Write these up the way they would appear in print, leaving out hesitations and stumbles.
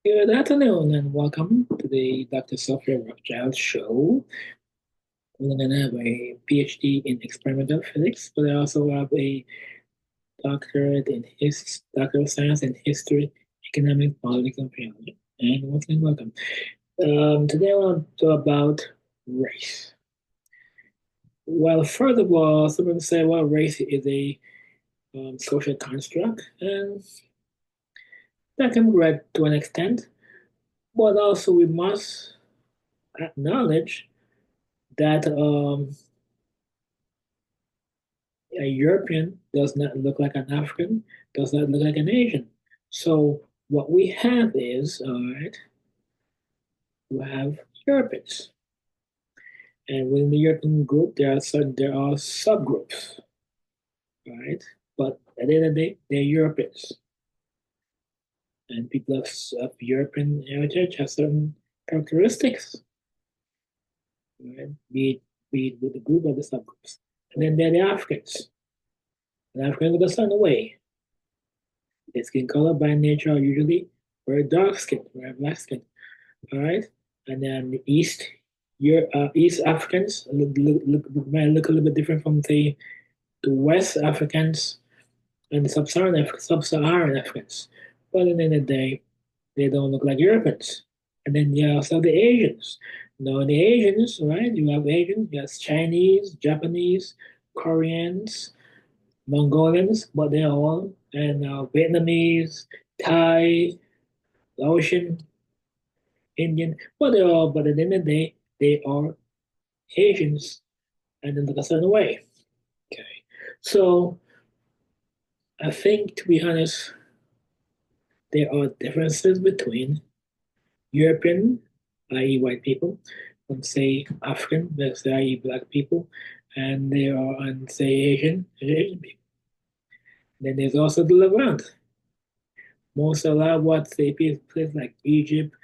Good afternoon and welcome to the Dr. Sophia Rothschild Show. I'm going to have a PhD in experimental physics, but I also have a doctor of science in history, economics, politics, and theology. And once again, welcome. Today I want to talk about race. Well, first of all, someone say, well, race is a social construct, and that can be read to an extent, but also we must acknowledge that a European does not look like an African, does not look like an Asian. So what we have is, all right, we have Europeans. And within the European group, there are subgroups, right? But at the end of the day, they're Europeans. And people of European heritage have certain characteristics, right? Be it with the group or the subgroups. And then there are the Africans. The Africans look a certain way. Their skin color by nature are usually very dark skin, very black skin. All right. And then the East Africans might look a little bit different from the West Africans and the Sub-Saharan Africans. But at the end of the day, they don't look like Europeans. And then you also have the Asians. Now the Asians, right? You have Asians, you have Chinese, Japanese, Koreans, Mongolians, but they're all, and Vietnamese, Thai, Laotian, Indian, but at the end of the day, they are Asians and in a certain way. Okay. So I think, to be honest, there are differences between European, i.e., white people, and say African, let's say, i.e., black people, and there are, and say, Asian people. Then there's also the Levant. Most a lot of what say places like Egypt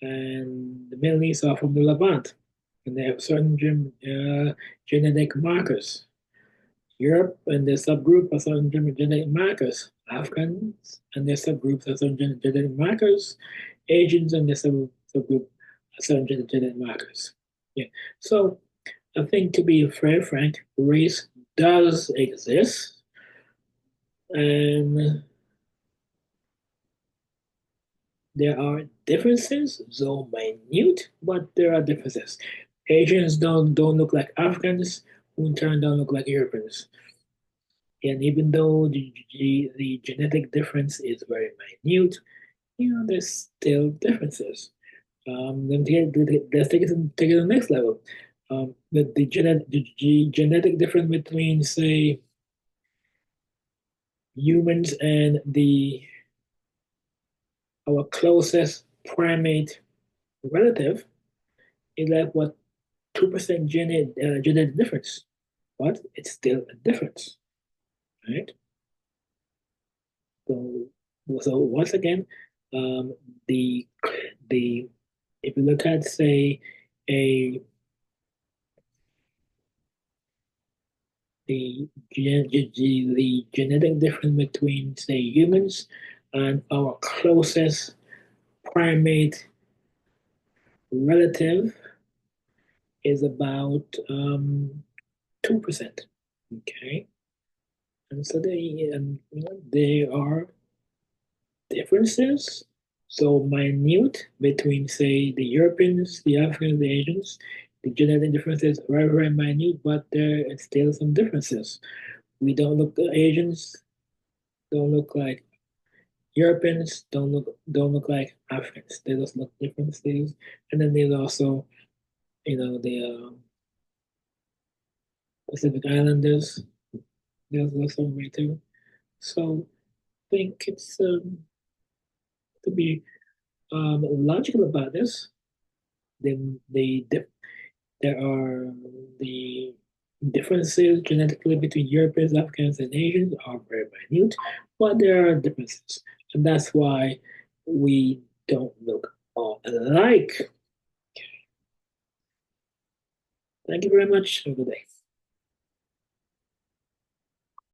and the Middle East are from the Levant, and they have certain genetic markers. Europe and their subgroup are certain genetic markers. Africans and their subgroups are certain genetic markers. Asians and their subgroup are certain genetic markers. Yeah. So I think, to be very frank, race does exist, and there are differences, though minute, but there are differences. Asians don't look like Africans, who in turn don't look like Europeans. And even though the genetic difference is very minute, there's still differences. Let's take it to the next level. The genetic difference between, say, humans and the our closest primate relative is like what 2% genetic difference, but it's still a difference, right? So, so once again, um, the the if you look at, say, a the genetic difference between, say, humans and our closest primate relative is about 2%. Okay, and so they are differences so minute between, say, the Europeans, the Africans, the Asians. The genetic differences are very, very minute, but there are still some differences. We don't look the Asians don't look like Europeans, don't look like Africans. They just look different things. And then there's also, the Pacific Islanders. There's also way too. So I think it's to be logical about this. The there are the differences genetically between Europeans, Africans, and Asians are very minute, but there are differences. And that's why we don't look all alike. Thank you very much. Have a good day.